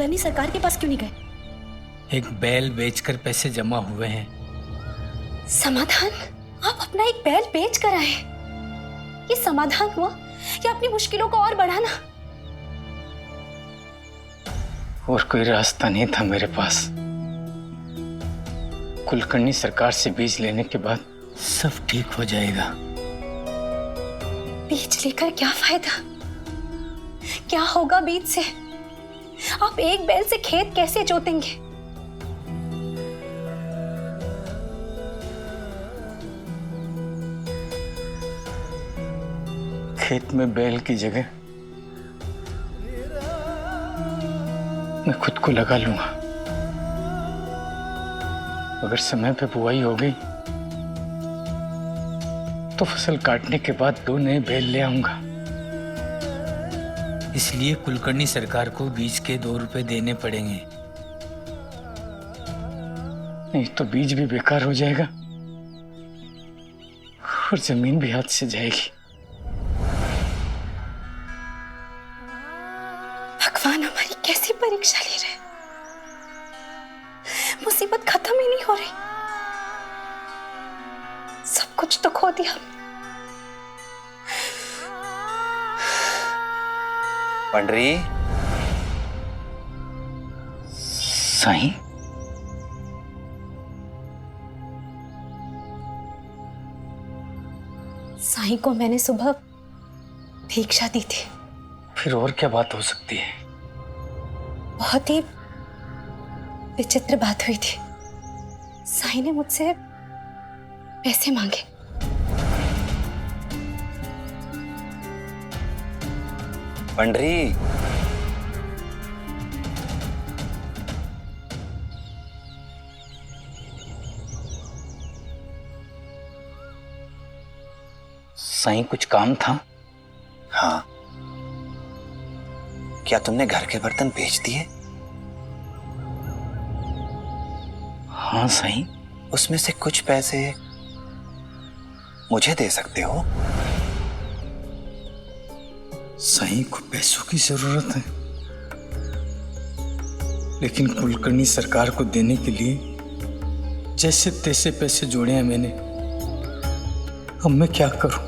कुलकर्णी सरकार के पास क्यों नहीं गए? एक बैल बेचकर पैसे जमा हुए हैं। समाधान? आप अपना एक बैल बेच कर आए, ये समाधान हुआ या अपनी मुश्किलों को और बढ़ाना? और कोई रास्ता नहीं था मेरे पास। कुलकर्णी सरकार से बीज लेने के बाद सब ठीक हो जाएगा। बीज लेकर क्या फायदा? क्या होगा बीज से? आप एक बैल से खेत कैसे जोतेंगे? खेत में बैल की जगह मैं खुद को लगा लूंगा। अगर समय पे बुआई हो गई तो फसल काटने के बाद 2 नए बैल ले आऊंगा। इसलिए कुलकर्णी सरकार को बीज के 2 रुपए देने पड़ेंगे, नहीं तो बीज भी बेकार हो जाएगा और जमीन भी हाथ से जाएगी। भगवान हमारी कैसी परीक्षा ले रहे हैं? मुसीबत खत्म ही नहीं हो रही। सब कुछ तो खो दिया। पंडरी। साईं, साईं को मैंने सुबह भिक्षा दी थी। फिर और क्या बात हो सकती है? बहुत ही विचित्र बात हुई थी। साईं ने मुझसे पैसे मांगे। पंडरी, साईं कुछ काम था? हाँ। क्या तुमने घर के बर्तन बेच दिए? हाँ साईं। उसमें से कुछ पैसे मुझे दे सकते हो? साईं को पैसों की जरूरत है, लेकिन कुलकर्णी सरकार को देने के लिए जैसे तैसे पैसे जोड़े हैं मैंने। अब मैं क्या करूं?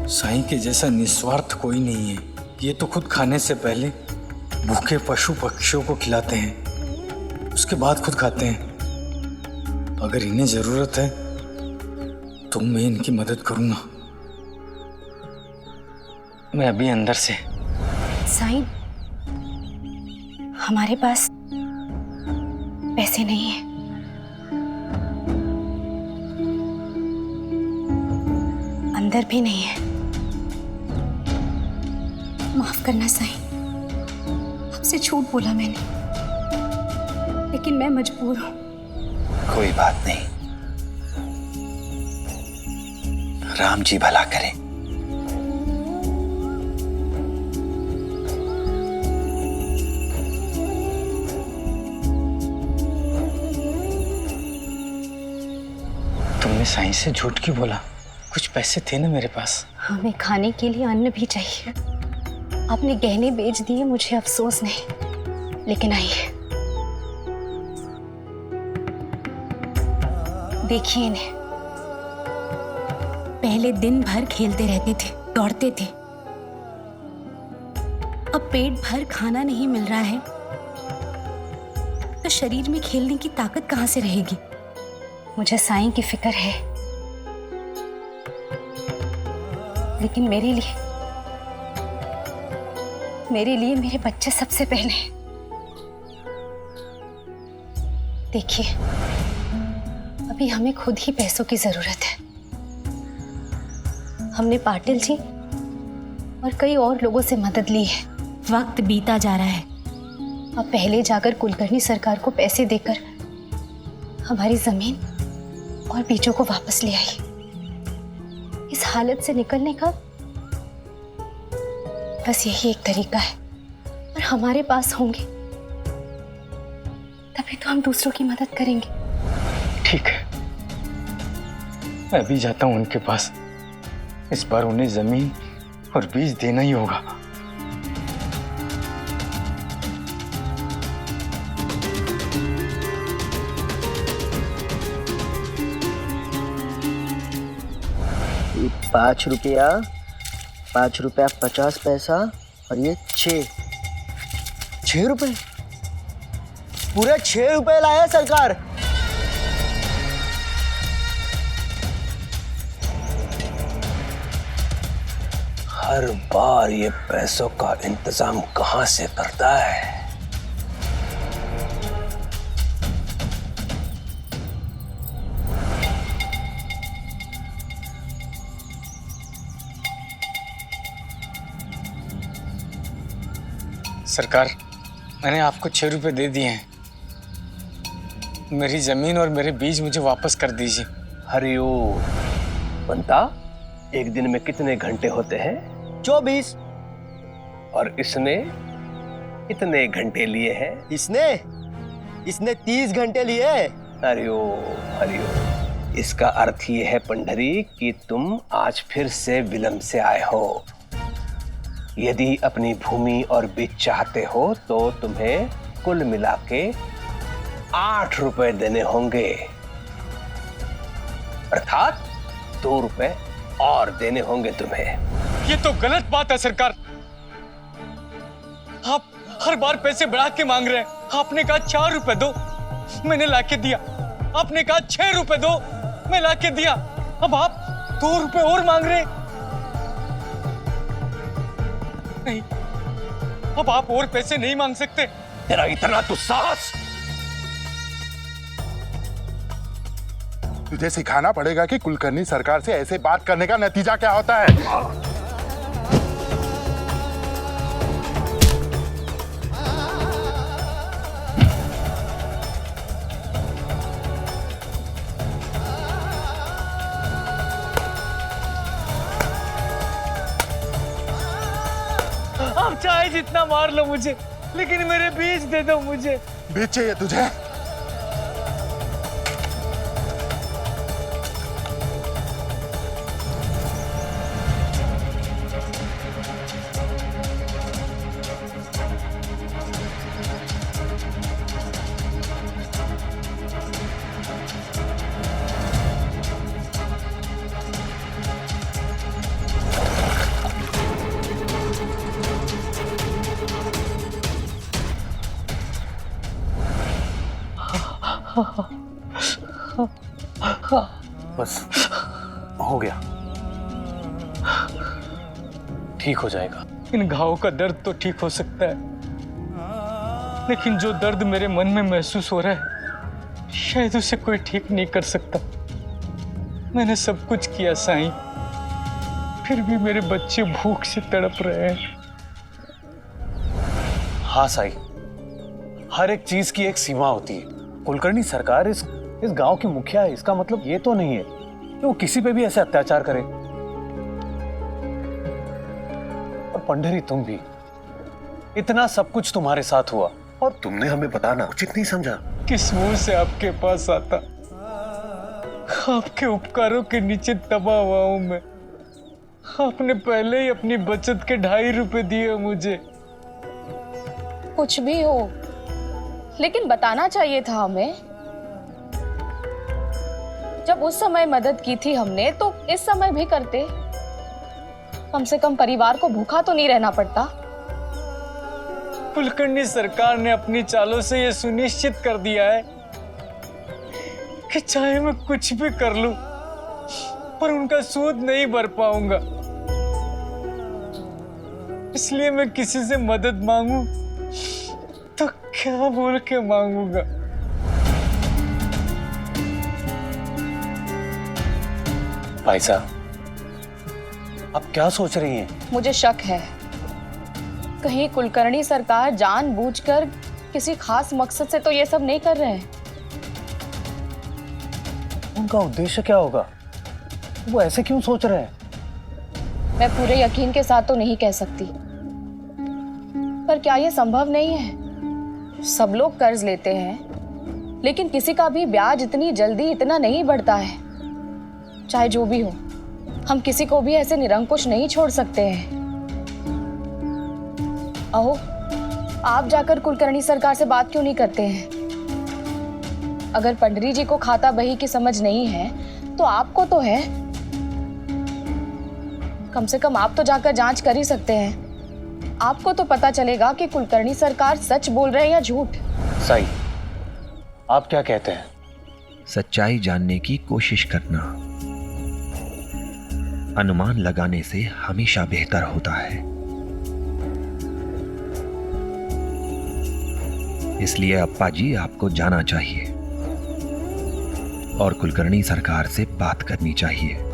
साईं के जैसा निस्वार्थ कोई नहीं है। ये तो खुद खाने से पहले भूखे पशु पक्षियों को खिलाते हैं, उसके बाद खुद खाते हैं। अगर इन्हें जरूरत है तो मैं इनकी मदद करूंगा। मैं अभी अंदर से। साईं, हमारे पास पैसे नहीं है। अंदर भी नहीं है। माफ करना साईं, आपसे झूठ बोला मैंने, लेकिन मैं मजबूर हूं। कोई बात नहीं, राम जी भला करें। तुमने साईं से झूठ क्यों बोला? कुछ पैसे थे ना मेरे पास। हमें खाने के लिए अन्न भी चाहिए। आपने गहने बेच दिए, मुझे अफसोस नहीं, लेकिन आइए देखिए इन्हें। पहले दिन भर खेलते रहते थे, दौड़ते थे। अब पेट भर खाना नहीं मिल रहा है तो शरीर में खेलने की ताकत कहां से रहेगी? मुझे साईं की फिक्र है, लेकिन मेरे लिए मेरे बच्चे सबसे पहले। देखिए, अभी हमें खुद ही पैसों की जरूरत है। हमने पाटिल जी और कई और लोगों से मदद ली है। वक्त बीता जा रहा है। अब पहले जाकर कुलकर्णी सरकार को पैसे देकर हमारी जमीन और बीजों को वापस ले आई। इस हालत से निकलने का बस यही एक तरीका है, और हमारे पास होंगे तभी तो हम दूसरों की मदद करेंगे। ठीक है, मैं अभी जाता हूं उनके पास। इस बार उन्हें जमीन और बीज देना ही होगा। ये 5 रुपया, 5 रुपया 50 पैसा और ये 6 रुपए, पूरे 6 रुपए लाया सरकार। हर बार ये पैसों का इंतजाम कहां से करता है? सरकार, मैंने आपको 6 रुपए दे दिए हैं। मेरी जमीन और मेरे बीज मुझे वापस कर दीजिए। हरिओम। बनता, एक दिन में कितने घंटे होते हैं? 24। और इसने कितने घंटे लिए हैं? इसने 30 घंटे लिए। हरिओम हरिओम। इसका अर्थ ये है पंडरी कि तुम आज फिर से विलंब से आए हो। यदि अपनी भूमि और बीज चाहते हो तो तुम्हें कुल मिला के 8 रुपए देने होंगे, अर्थात 2 रुपए और देने होंगे तुम्हें। ये तो गलत बात है सरकार। आप हर बार पैसे बढ़ा के मांग रहे हैं। आपने कहा 4 रुपए दो, मैंने लाके दिया। आपने कहा 6 रुपए दो, मैं लाके दिया। अब आप 2 रुपए और मांग रहे हैं। नहीं, अब आप और पैसे नहीं मांग सकते। तेरा इतना तो साहस! तुझे सिखाना पड़ेगा कि कुलकर्णी सरकार से ऐसे बात करने का नतीजा क्या होता है। आप चाहे जितना मार लो मुझे, लेकिन मेरे बीज दे दो मुझे। बीज चाहिए तुझे? बस हो गया, ठीक हो जाएगा। इन घावों का दर्द तो ठीक हो सकता है, लेकिन जो दर्द मेरे मन में महसूस हो रहा है शायद उसे कोई ठीक नहीं कर सकता। मैंने सब कुछ किया साईं, फिर भी मेरे बच्चे भूख से तड़प रहे हैं। हाँ साई, हर एक चीज की एक सीमा होती है। कुलकर्णी सरकार इस गांव की मुखिया है, इसका मतलब ये तो नहीं है कि वो किसी पे भी ऐसे अत्याचार करे। और पंडरी, तुम भी, इतना सब कुछ तुम्हारे साथ हुआ और तुमने हमें बताना उचित नहीं समझा। किस मुंह से आपके पास आता? आपके उपकारों के नीचे दबा हुआ हूं मैं। आपने पहले ही अपनी बचत के 2.5 रुपए दिए मुझे। कुछ भी हो, लेकिन बताना चाहिए था हमें। जब उस समय मदद की थी हमने, तो इस समय भी करते। कम से कम परिवार को भूखा तो नहीं रहना पड़ता। कुलकर्णी सरकार ने अपनी चालों से यह सुनिश्चित कर दिया है कि चाहे मैं कुछ भी कर लूं, पर उनका सूद नहीं भर पाऊंगा। इसलिए मैं किसी से मदद मांगू तो क्या बोल के मांगूंगा? भाई साहब, आप क्या सोच रही हैं? मुझे शक है, कहीं कुलकर्णी सरकार जानबूझकर किसी खास मकसद से तो ये सब नहीं कर रहे हैं। उनका उद्देश्य क्या होगा? वो ऐसे क्यों सोच रहे हैं? मैं पूरे यकीन के साथ तो नहीं कह सकती, पर क्या ये संभव नहीं है? सब लोग कर्ज लेते हैं, लेकिन किसी का भी ब्याज इतनी जल्दी इतना नहीं बढ़ता है। चाहे जो भी हो, हम किसी को भी ऐसे निरंकुश नहीं छोड़ सकते हैं। अहो, आप जाकर कुलकर्णी सरकार से बात क्यों नहीं करते हैं? अगर पंडरी जी को खाता बही की समझ नहीं है, तो आपको तो है। कम से कम आप तो जाकर जांच कर ही सकते हैं। आपको तो पता चलेगा कि कुलकर्णी सरकार सच बोल रहे हैं या झूठ। साई, आप क्या कहते हैं? सच्चाई जानने की कोशिश करना अनुमान लगाने से हमेशा बेहतर होता है। इसलिए अप्पा जी आपको जाना चाहिए और कुलकर्णी सरकार से बात करनी चाहिए।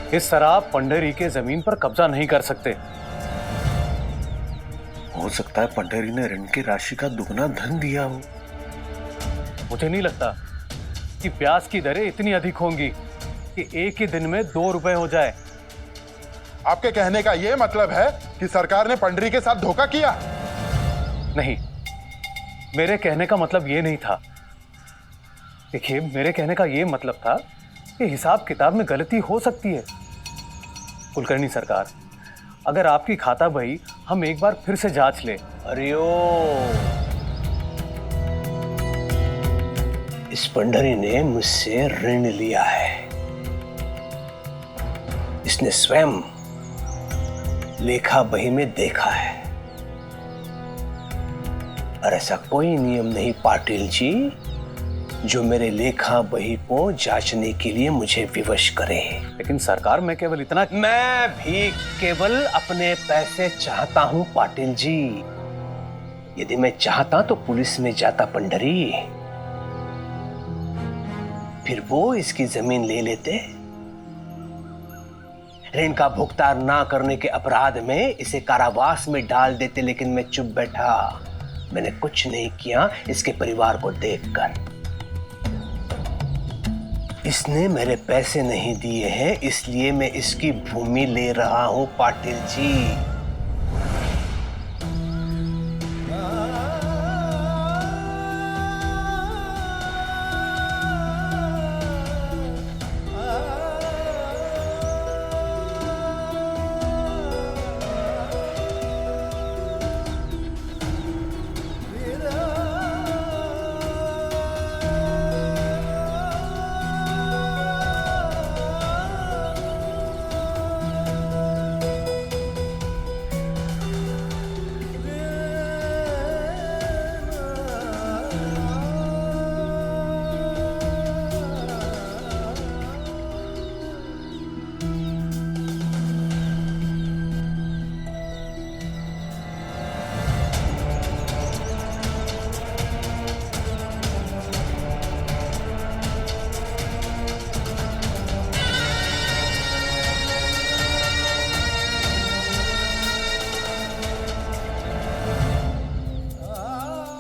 इस तरह आप पंडरी के जमीन पर कब्जा नहीं कर सकते। हो सकता है पंडरी ने ऋण की राशि का दुगना धन दिया हो। मुझे नहीं लगता कि ब्याज की दरें इतनी अधिक होंगी कि एक ही दिन में 2 रुपए हो जाए। आपके कहने का यह मतलब है कि सरकार ने पंडरी के साथ धोखा किया? नहीं, मेरे कहने का मतलब ये नहीं था। देखिए, मेरे कहने का ये मतलब था कि हिसाब किताब में गलती हो सकती है। कुलकर्णी सरकार, अगर आपकी खाता बही हम एक बार फिर से जांच ले। अरे ओ, इस पंडरी ने मुझसे ऋण लिया है। इसने स्वयं लेखा बही में देखा है। और ऐसा कोई नियम नहीं पाटिल जी जो मेरे लेखा बही को जांचने के लिए मुझे विवश करे। लेकिन सरकार, मैं केवल इतना, मैं भी केवल अपने पैसे चाहता हूं पाटिल जी। यदि मैं चाहता तो पुलिस में जाता पंडरी, फिर वो इसकी जमीन ले लेते। ऋण का भुगतान ना करने के अपराध में इसे कारावास में डाल देते, लेकिन मैं चुप बैठा। मैंने कुछ नहीं किया इसके परिवार को देखकर। इसने मेरे पैसे नहीं दिए हैं, इसलिए मैं इसकी भूमि ले रहा हूं पाटिल जी।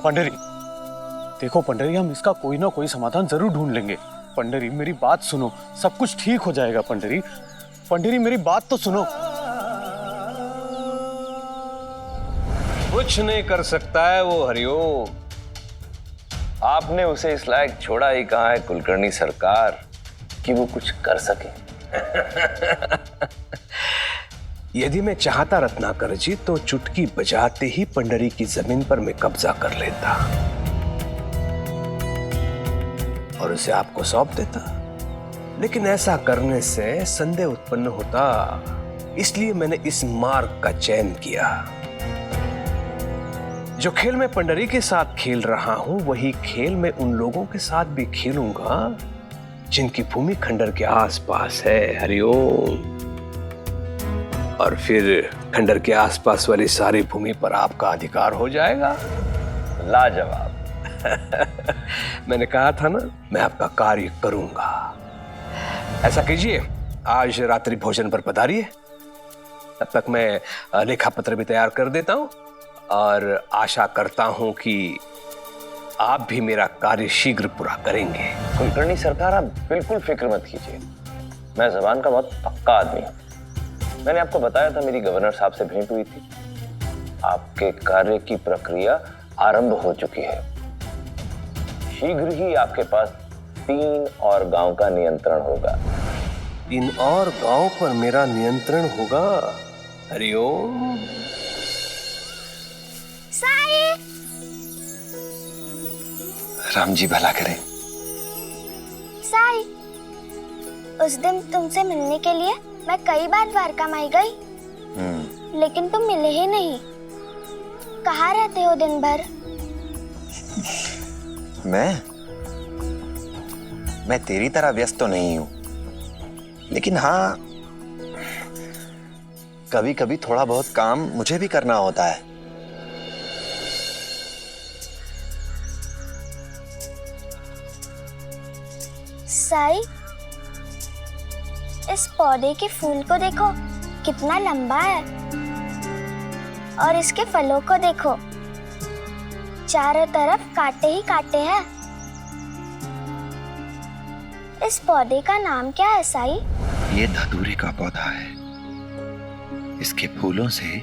पंडरी, देखो पंडरी, हम इसका कोई ना कोई समाधान जरूर ढूंढ लेंगे। पंडरी, मेरी बात सुनो, सब कुछ ठीक हो जाएगा। पंडरी, पंडरी, मेरी बात तो सुनो। कुछ नहीं कर सकता है वो हरिओम। आपने उसे इस लायक छोड़ा ही कहाँ है कुलकर्णी सरकार कि वो कुछ कर सके। यदि मैं चाहता रत्नाकर जी तो चुटकी बजाते ही पंडरी की जमीन पर मैं कब्जा कर लेता और उसे आपको सौंप देता। लेकिन ऐसा करने से संदेह उत्पन्न होता, इसलिए मैंने इस मार्ग का चयन किया। जो खेल मैं पंडरी के साथ खेल रहा हूं, वही खेल मैं उन लोगों के साथ भी खेलूंगा जिनकी भूमि खंडर के आसपास है। हरिओम। और फिर खंडर के आसपास वाली सारी भूमि पर आपका अधिकार हो जाएगा। लाजवाब। मैंने कहा था ना, मैं आपका कार्य करूंगा। ऐसा कीजिए, आज रात्रि भोजन पर पधारिए। तब तक मैं लेखा पत्र भी तैयार कर देता हूं और आशा करता हूं कि आप भी मेरा कार्य शीघ्र पूरा करेंगे। कुलकर्णी सरकार, आप बिल्कुल फिक्र मत कीजिए। मैं जबान का बहुत पक्का आदमी हूं। मैंने आपको बताया था, मेरी गवर्नर साहब से भेंट हुई थी। आपके कार्य की प्रक्रिया आरंभ हो चुकी है। शीघ्र ही आपके पास 3 और गांव का नियंत्रण होगा। 3 और गांव पर मेरा नियंत्रण होगा। हरिओम। राम जी भला करे। साई, उस दिन तुमसे मिलने के लिए मैं कई बार द्वारका माई गई, लेकिन तुम मिले ही नहीं। कहाँ रहते हो दिन भर? मैं तेरी तरह व्यस्त तो नहीं हूं, लेकिन हाँ, कभी कभी थोड़ा बहुत काम मुझे भी करना होता है। साई, इस पौधे के फूल को देखो, कितना लंबा है, और इसके फलों को देखो, चारों तरफ कांटे ही कांटे हैं। इस पौधे का नाम क्या है साई? ये धतूरे का पौधा है। इसके फूलों से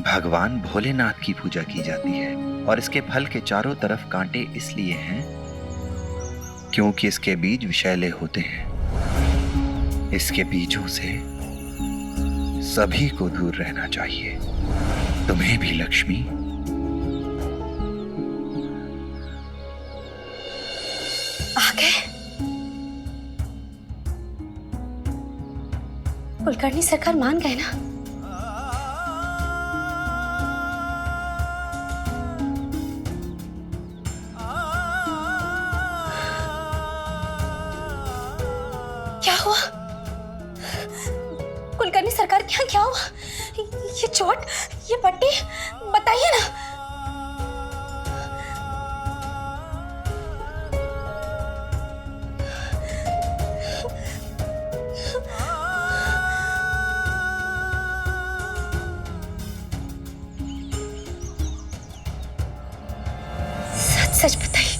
भगवान भोलेनाथ की पूजा की जाती है, और इसके फल के चारों तरफ कांटे इसलिए हैं क्योंकि इसके बीज विषैले होते हैं। इसके बीजों से सभी को दूर रहना चाहिए, तुम्हें भी लक्ष्मी। आ गए? कुलकर्णी सरकार मान गए ना? क्या हुआ? कुलकर्णी सरकार के यहाँ क्या हुआ? ये चोट, ये पट्टी, बताइए ना। सच बताइए।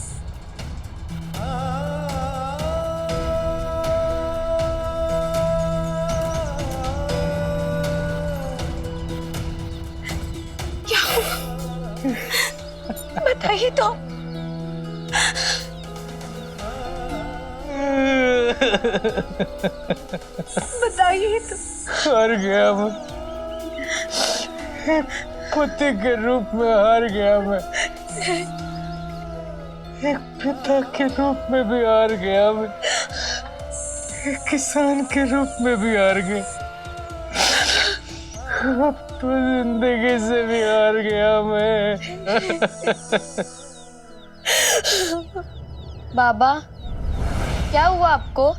क्या हुआ? बताइए तो। बताइए तो। हार गया मैं, कुत्ते के रूप में हार गया मैं, एक पिता के रूप में भी हार गया मैं, एक किसान के रूप में भी हार गया, अब तो जिंदगी से भी हार गया मैं। बाबा, क्या हुआ आपको?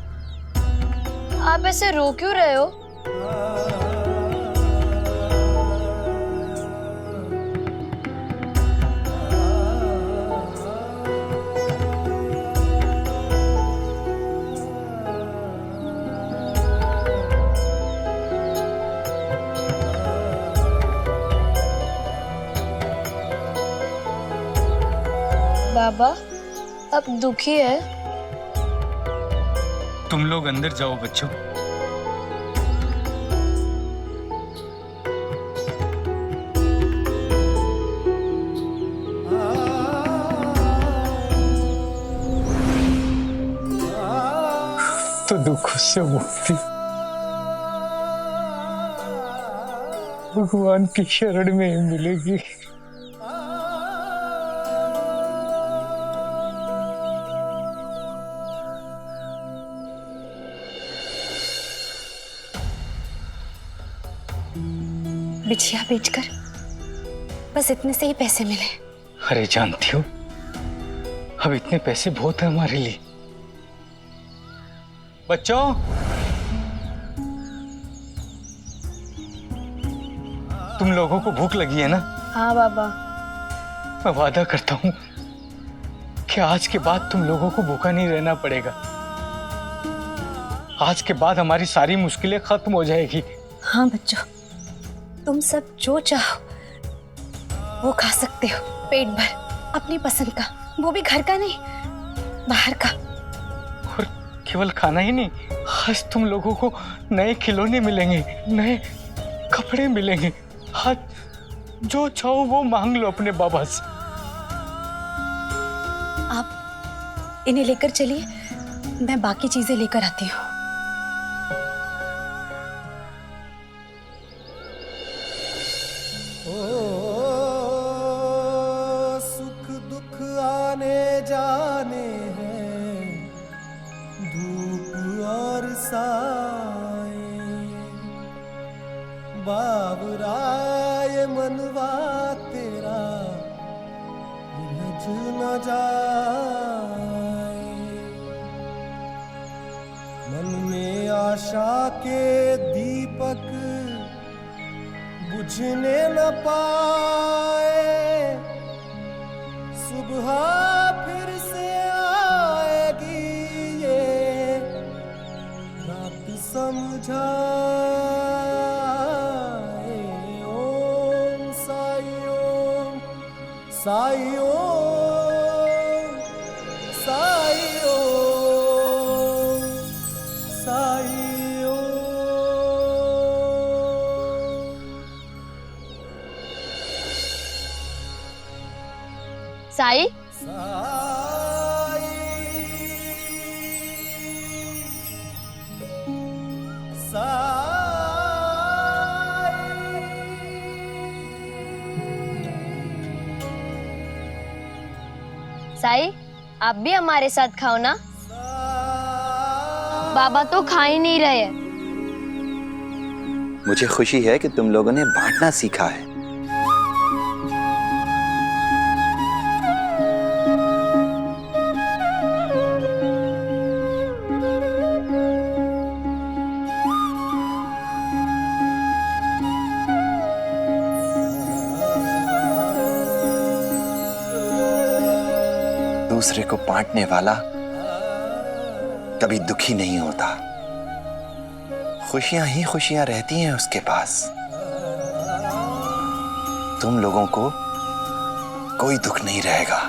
आप ऐसे रो क्यों रहे हो? बाबा, अब दुखी है? तुम लोग अंदर जाओ बच्चों। तो दुखों से मुक्ति भगवान की शरण में ही मिलेगी। बिछिया बेचकर बस इतने से ही पैसे मिले। अरे जानती हो, अब इतने पैसे बहुत है हमारे लिए। बच्चों, तुम लोगों को भूख लगी है ना? हाँ बाबा। मैं वादा करता हूँ कि आज के बाद तुम लोगों को भूखा नहीं रहना पड़ेगा। आज के बाद हमारी सारी मुश्किलें खत्म हो जाएगी। हाँ बच्चों, तुम सब जो चाहो वो खा सकते हो, पेट भर, अपनी पसंद का, वो भी घर का नहीं, बाहर का। और केवल खाना ही नहीं, आज तुम लोगों को नए खिलौने मिलेंगे, नए कपड़े मिलेंगे। आज जो चाहो वो मांग लो अपने बाबा से। आप इन्हें लेकर चलिए, मैं बाकी चीजें लेकर आती हूँ। सुख दुख आने जा जाए, मन में आशा के दीपक बुझने न पाए, सुबह फिर से आएगी ये रात समझाए। ओम साई ओम, साई ओम, साई ओम, साई ओम। साई, साई, आप भी हमारे साथ खाओ ना। बाबा तो खा ही नहीं रहे। मुझे खुशी है कि तुम लोगों ने बांटना सीखा है। दूसरे को बांटने वाला कभी दुखी नहीं होता। खुशियां ही खुशियां रहती हैं उसके पास। तुम लोगों को कोई दुख नहीं रहेगा,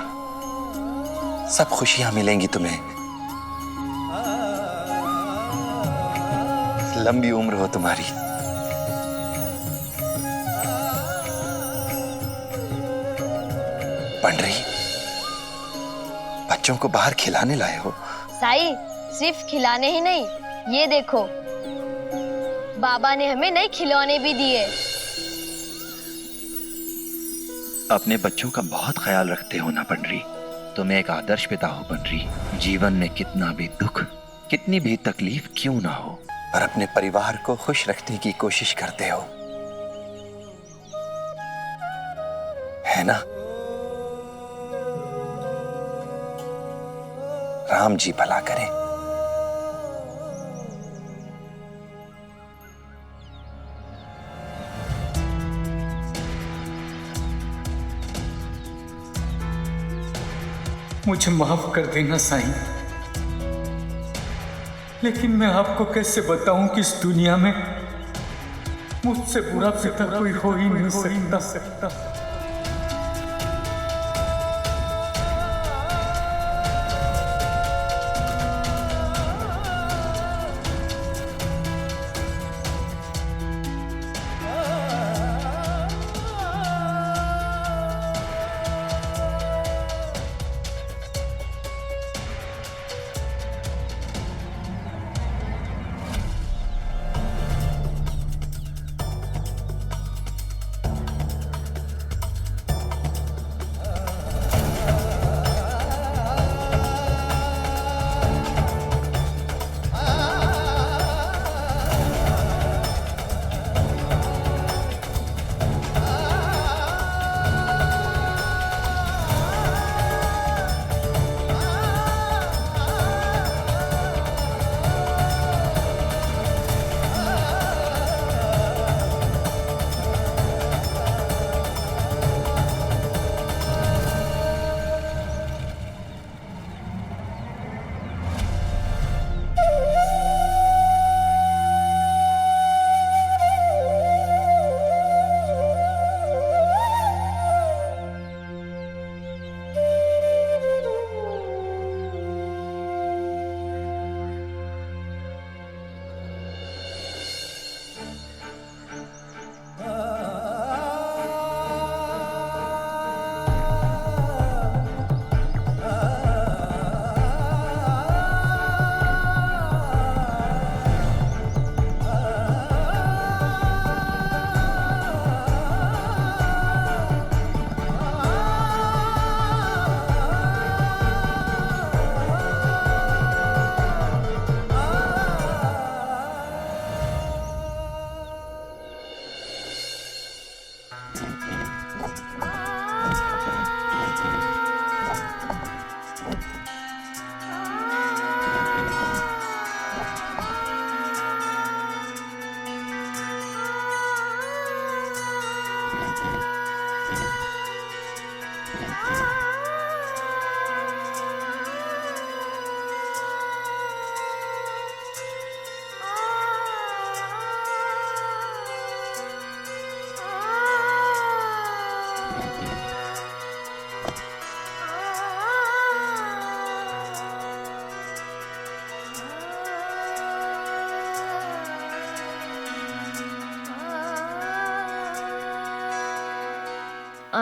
सब खुशियां मिलेंगी तुम्हें। लंबी उम्र हो तुम्हारी। पंडरी, बच्चों को बाहर खिलाने लाए हो? साई, सिर्फ खिलाने ही नहीं, ये देखो बाबा ने हमें नए खिलौने भी दिए। अपने बच्चों का बहुत ख्याल रखते हो ना पंडरी। तुम एक आदर्श पिता हो पंडरी। जीवन में कितना भी दुख, कितनी भी तकलीफ क्यों ना हो, पर अपने परिवार को खुश रखने की कोशिश करते हो, है ना? राम जी भला करें। मुझे माफ कर देना साईं, लेकिन मैं आपको कैसे बताऊं कि इस दुनिया में मुझसे बुरा पिता कोई हो ही नहीं सकता।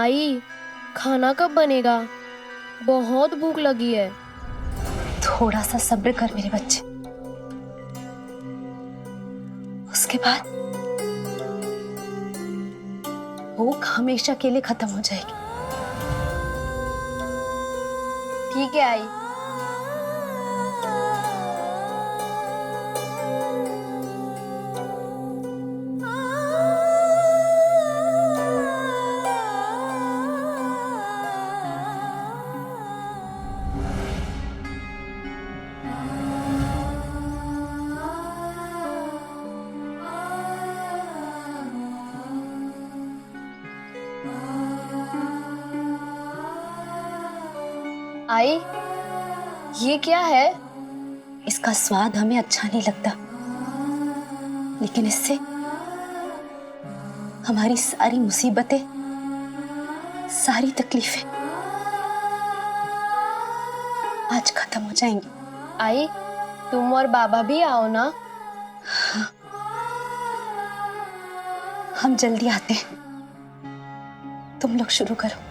आई, खाना कब बनेगा? बहुत भूख लगी है। थोड़ा सा सब्र कर मेरे बच्चे, उसके बाद भूख हमेशा के लिए खत्म हो जाएगी। ठीक है आई। आई, ये क्या है? इसका स्वाद हमें अच्छा नहीं लगता, लेकिन इससे हमारी सारी मुसीबतें, सारी तकलीफें आज खत्म हो जाएंगी। आई, तुम और बाबा भी आओ ना। हाँ, हम जल्दी आते हैं, तुम लोग शुरू करो।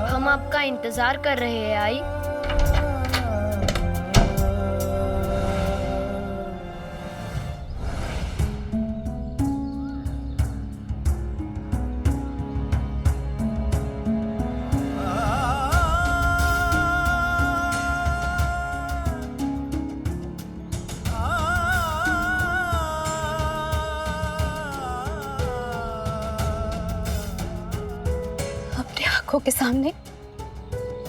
हम आपका इंतजार कर रहे हैं आई। अपने आंखों के सामने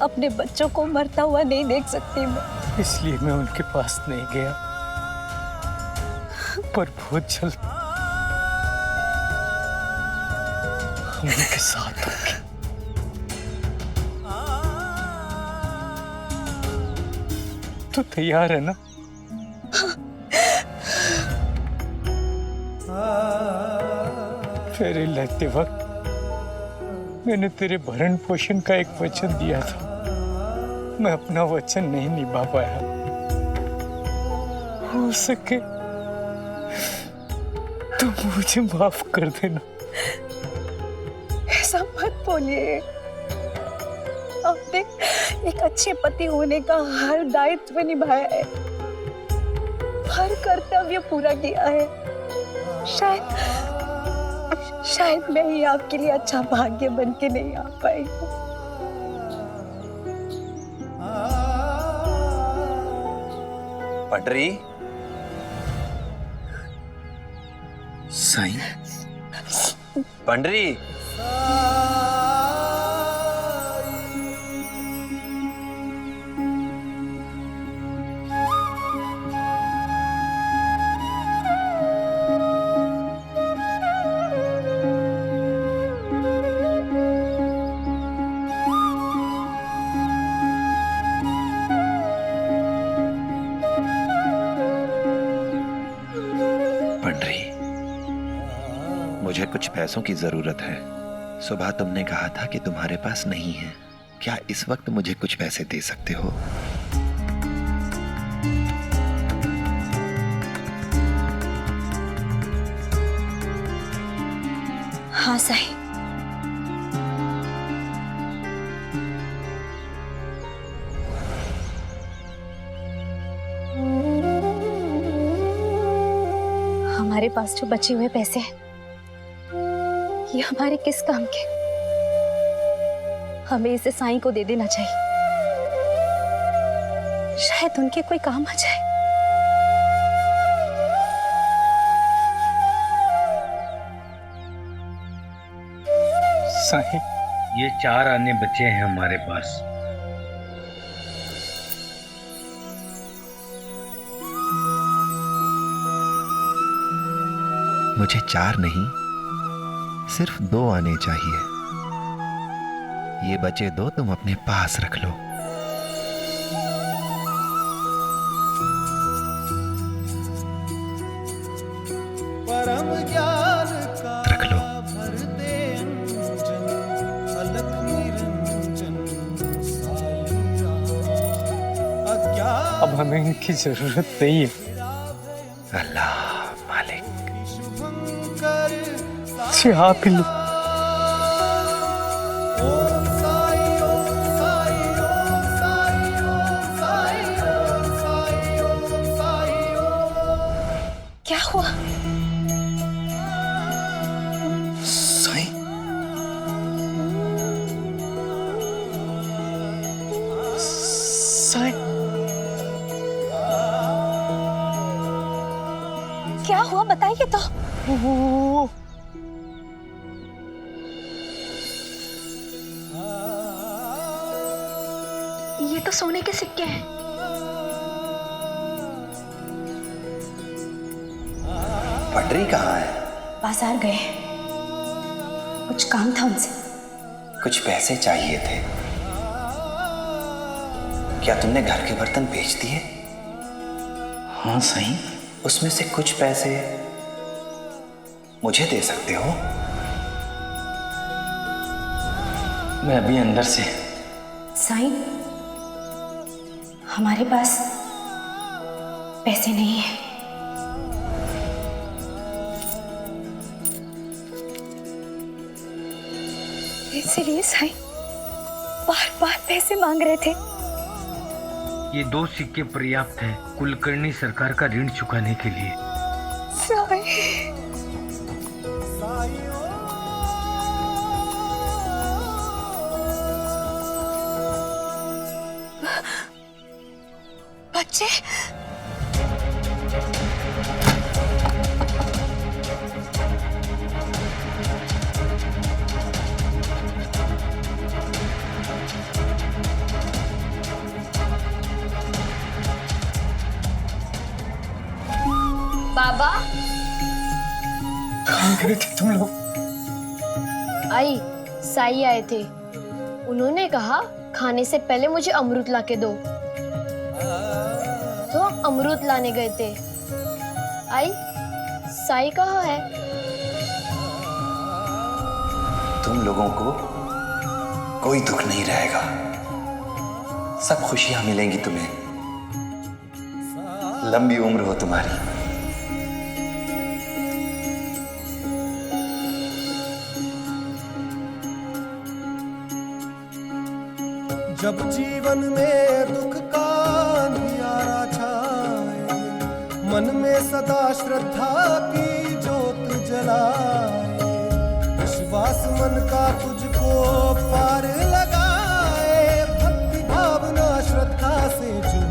अपने बच्चों को मरता हुआ नहीं देख सकती मैं, इसलिए मैं उनके पास नहीं गया, पर बहुत जल्द हम उनके साथ होंगे। तो तैयार है ना? फेरे लेते वक्त मैंने तेरे भरण पोषण का एक वचन दिया था, मैं अपना वचन नहीं निभा पाया। हो सके तो मुझे माफ कर देना। ऐसा मत बोलिए, आपने एक अच्छे पति होने का हर दायित्व निभाया है, हर कर्तव्य पूरा किया है। शायद मैं ही आपके लिए अच्छा भाग्य बन के नहीं आ पाई। पटरी, साईं, पंडरी, मुझे कुछ पैसों की जरूरत है। सुबह तुमने कहा था कि तुम्हारे पास नहीं है, क्या इस वक्त मुझे कुछ पैसे दे सकते हो? हाँ साईं, हमारे पास जो बचे हुए पैसे हैं ये हमारे किस काम के? हमें इसे साईं को दे देना चाहिए, शायद उनके कोई काम आ जाए। साईं, ये 4 आने बचे हैं हमारे पास। मुझे 4 नहीं, सिर्फ 2 आने चाहिए। ये बचे 2 तुम अपने पास रख लो। परम ज्ञान का रख लो। भरते अंजन, अलख निरंजन साईं राम। अब हमें इनकी जरूरत नहीं है। अल्लाह हाँ पिल्लू। क्या हुआ? साईं, साईं, क्या हुआ बताइए तो। वो ये तो सोने के सिक्के हैं। पंडरी कहाँ है? बाजार गए, कुछ काम था उनसे। कुछ पैसे चाहिए थे। क्या तुमने घर के बर्तन बेच दिए? हाँ साईं। उसमें से कुछ पैसे मुझे दे सकते हो? मैं अभी अंदर से। साईं, हमारे पास पैसे नहीं है। इसलिए साईं बार बार पैसे मांग रहे थे। ये 2 सिक्के पर्याप्त हैं कुलकर्णी सरकार का ऋण चुकाने के लिए। साईं, बच्चे बाबा, कहाँ गए थे तुम लोग? आई साई आए थे। उन्होंने कहा खाने से पहले मुझे अमरूद लाके दो, तो हम अमरूद लाने गए थे। आई साई कहाँ है? तुम लोगों को कोई दुख नहीं रहेगा, सब खुशियां मिलेंगी तुम्हें। लंबी उम्र हो तुम्हारी। जब जीवन में दुख का अंधियारा छाए, मन में सदा श्रद्धा की जोत जलाए, विश्वास मन का तुझको पार लगाए, भक्ति भावना श्रद्धा से जो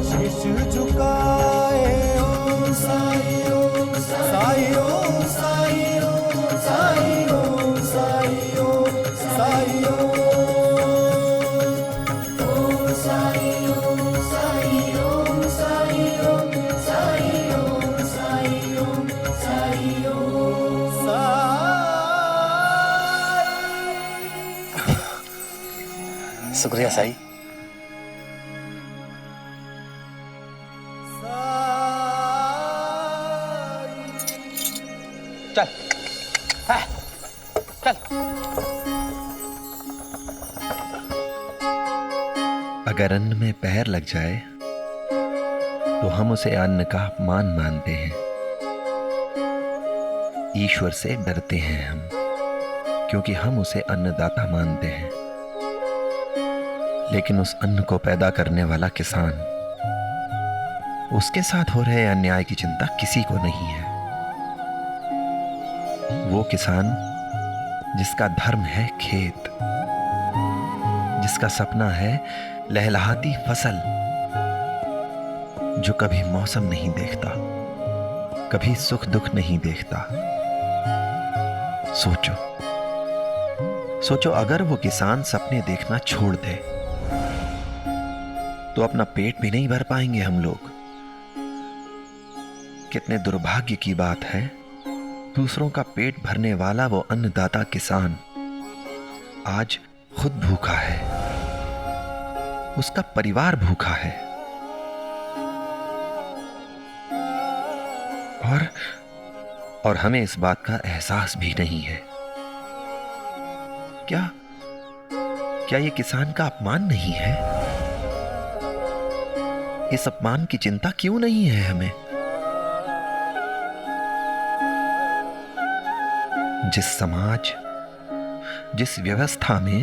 शीश झुकाए। ओम साई ओम साई ओम साई ओम साई ओम साई ओम साई ओम शुक्रिया साईं। चल है, चल। अगर अन्न में पैर लग जाए तो हम उसे अन्न का अपमान मानते हैं। ईश्वर से डरते हैं हम, क्योंकि हम उसे अन्नदाता मानते हैं। लेकिन उस अन्न को पैदा करने वाला किसान, उसके साथ हो रहे अन्याय की चिंता किसी को नहीं है। वो किसान जिसका धर्म है खेत, जिसका सपना है लहलहाती फसल, जो कभी मौसम नहीं देखता, कभी सुख दुख नहीं देखता। सोचो सोचो, अगर वो किसान सपने देखना छोड़ दे तो अपना पेट भी नहीं भर पाएंगे हम लोग। कितने दुर्भाग्य की बात है, दूसरों का पेट भरने वाला वो अन्नदाता किसान आज खुद भूखा है, उसका परिवार भूखा है। और हमें इस बात का एहसास भी नहीं है। क्या ये किसान का अपमान नहीं है? इस अपमान की चिंता क्यों नहीं है हमें? जिस समाज, जिस व्यवस्था में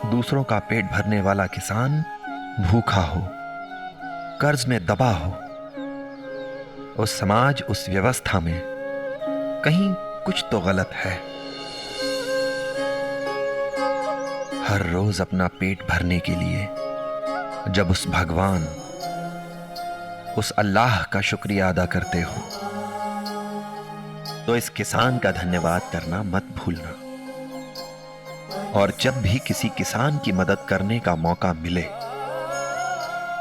दूसरों का पेट भरने वाला किसान भूखा हो, कर्ज में दबा हो, उस समाज, उस व्यवस्था में कहीं कुछ तो गलत है। हर रोज अपना पेट भरने के लिए जब उस भगवान, उस अल्लाह का शुक्रिया अदा करते हो तो इस किसान का धन्यवाद करना मत भूलना। और जब भी किसी किसान की मदद करने का मौका मिले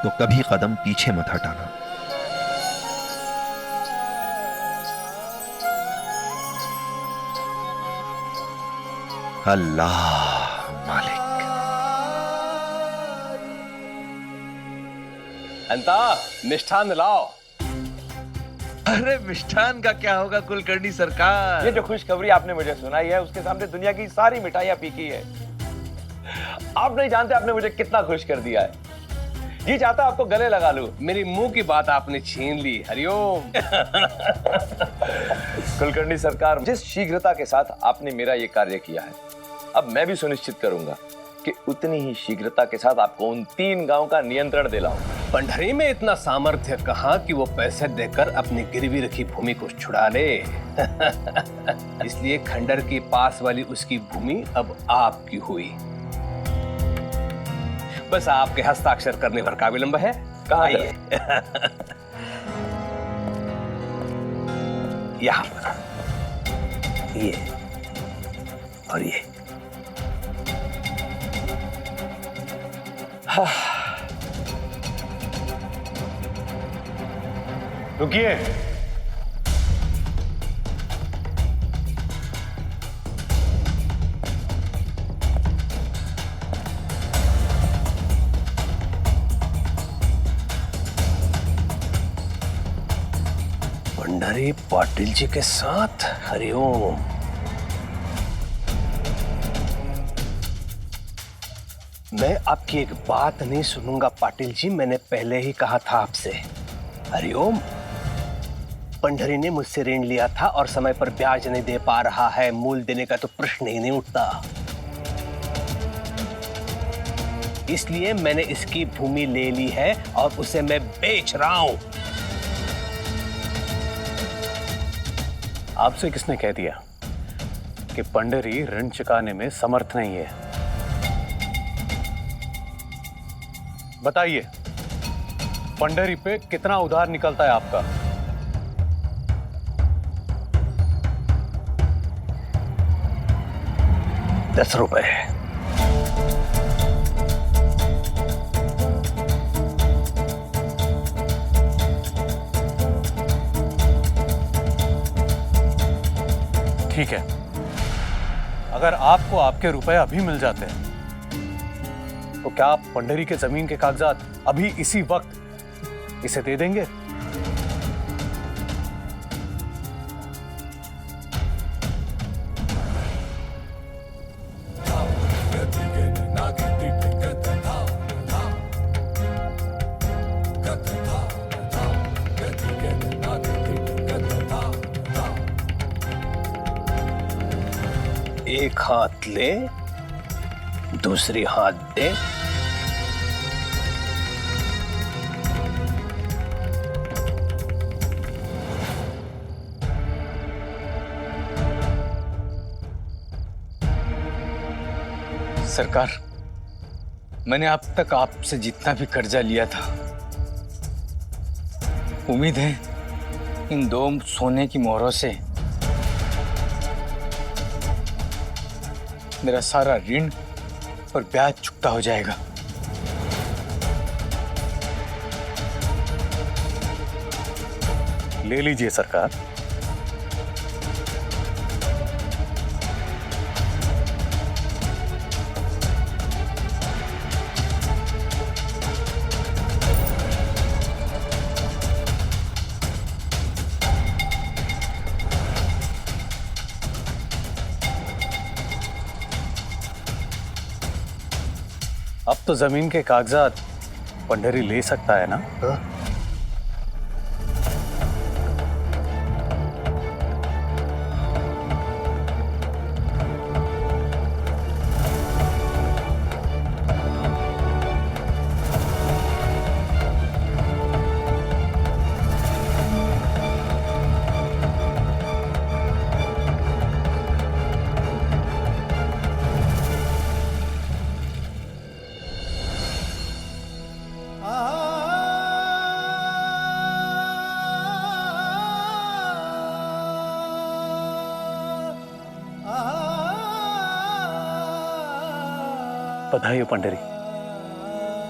तो कभी कदम पीछे मत हटाना। अल्लाह मालिक। अंता, मिष्ठान लाओ। अरे मिष्ठान का क्या होगा कुलकर्णी सरकार? ये जो खुशखबरी आपने मुझे सुनाई है उसके सामने दुनिया की सारी मिठाइयां फीकी है। आप नहीं जानते आपने मुझे कितना खुश कर दिया है। जी चाहता आपको गले लगा लूं। मेरी मुंह की बात आपने छीन ली। हरिओम। कुलकर्णी सरकार, जिस शीघ्रता के साथ आपने मेरा ये कार्य किया है, अब मैं भी सुनिश्चित करूंगा कि उतनी ही शीघ्रता के साथ आपको उन 3 गांवों का नियंत्रण दिलाऊं। पंडरी में इतना सामर्थ्य कहां कि वो पैसे देकर अपनी गिरवी रखी भूमि को छुड़ा ले। इसलिए खंडर के पास वाली उसकी भूमि अब आपकी हुई। बस आपके हस्ताक्षर करने भर का विलंब है। कहाँ आइए। यहाँ पर ये और ये। रुकिए। पंडरी पाटिल जी के साथ। हरिओम। मैं आपकी एक बात नहीं सुनूंगा पाटिल जी, मैंने पहले ही कहा था आपसे। हरिओम। पंडरी ने मुझसे ऋण लिया था और समय पर ब्याज नहीं दे पा रहा है। मूल देने का तो प्रश्न ही नहीं उठता। इसलिए मैंने इसकी भूमि ले ली है और उसे मैं बेच रहा हूं। आपसे किसने कह दिया कि पंडरी ऋण चुकाने में समर्थ नहीं है? बताइए, पंडरी पे कितना उधार निकलता है आपका? ₹10। ठीक है, अगर आपको आपके रुपए अभी मिल जाते हैं तो क्या आप पंडरी के जमीन के कागजात अभी इसी वक्त इसे दे देंगे? एक हाथ ले, दूसरी हाथ दे। सरकार, मैंने अब तक आपसे जितना भी कर्जा लिया था, उम्मीद है इन 2 सोने की मोहरों से मेरा सारा ऋण और ब्याज चुकता हो जाएगा। ले लीजिए सरकार। अब तो जमीन के कागजात पंडरी ले सकता है ना? बधाई हो पंडरी,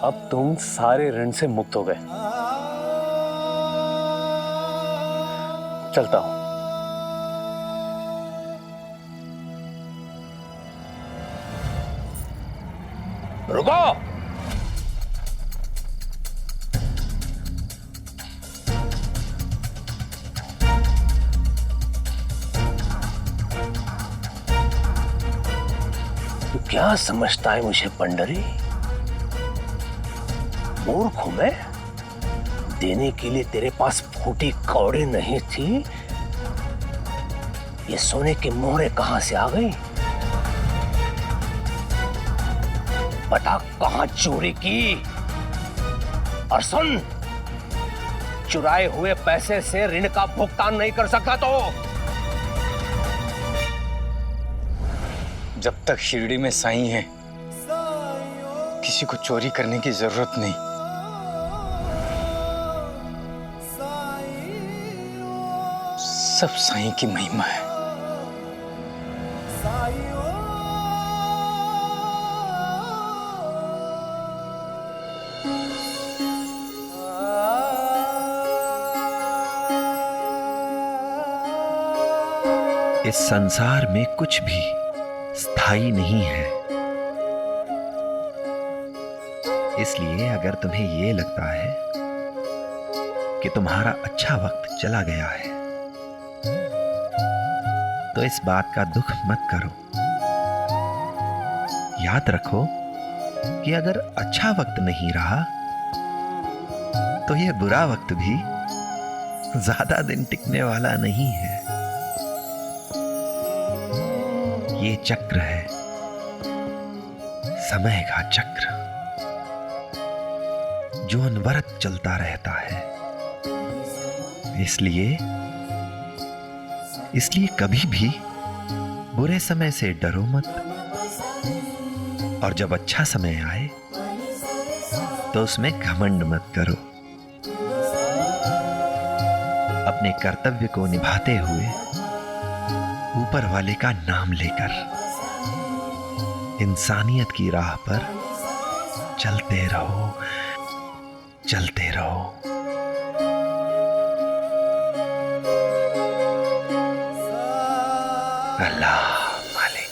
अब तुम सारे ऋण से मुक्त हो गए। चलता हूं। रुको। तू क्या समझता है मुझे पंडरी? मूर्ख हूं मैं? देने के लिए तेरे पास फूटी कौड़ी नहीं थी? ये सोने की मोहरें कहां से आ गई? बता कहां चोरी की? और सुन, चुराए हुए पैसे से ऋण का भुगतान नहीं कर सकता तो जब तक शिरडी में साईं है, किसी को चोरी करने की जरूरत नहीं। सब साईं की महिमा है। इस संसार में कुछ भी स्थायी नहीं है, इसलिए अगर तुम्हें ये लगता है कि तुम्हारा अच्छा वक्त चला गया है, तो इस बात का दुख मत करो। याद रखो कि अगर अच्छा वक्त नहीं रहा, तो यह बुरा वक्त भी ज्यादा दिन टिकने वाला नहीं है। ये चक्र है, समय का चक्र, जो अनवरत चलता रहता है। इसलिए कभी भी बुरे समय से डरो मत, और जब अच्छा समय आए तो उसमें घमंड मत करो। अपने कर्तव्य को निभाते हुए ऊपर वाले का नाम लेकर इंसानियत की राह पर चलते रहो, चलते रहो। अल्लाह मालिक।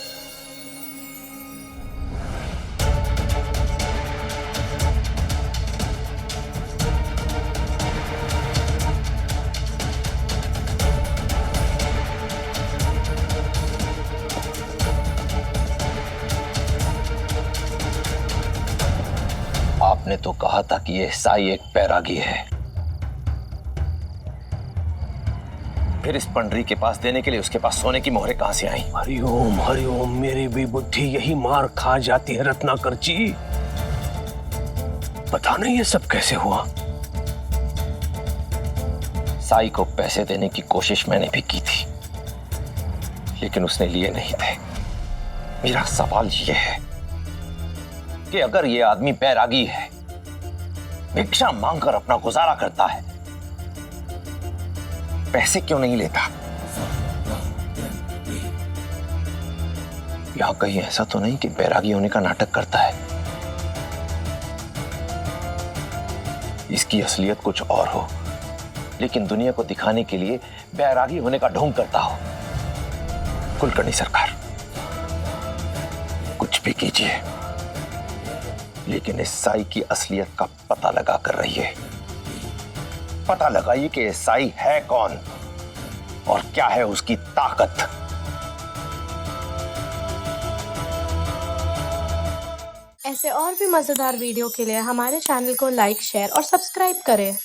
आपने तो कहा था कि यह साई एक बैरागी है, फिर इस पंडरी के पास देने के लिए उसके पास सोने की मोहरें कहां से आई? हरिओम हरिओम, मेरी भी बुद्धि यही मार खा जाती है रत्नाकर जी। पता नहीं ये सब कैसे हुआ। साई को पैसे देने की कोशिश मैंने भी की थी, लेकिन उसने लिए नहीं थे। मेरा सवाल यह है कि अगर ये आदमी बैरागी है, भिक्षा मांगकर अपना गुजारा करता है, पैसे क्यों नहीं लेता? यहां कहीं ऐसा तो नहीं कि बैरागी होने का नाटक करता है? इसकी असलियत कुछ और हो, लेकिन दुनिया को दिखाने के लिए बैरागी होने का ढोंग करता हो। कुलकर्णी सरकार, कुछ भी कीजिए, लेकिन इस साई की असलियत का पता लगा कर रहिए। पता लगाइए कि साई है कौन और क्या है उसकी ताकत। ऐसे और भी मजेदार वीडियो के लिए हमारे चैनल को लाइक, शेयर और सब्सक्राइब करें।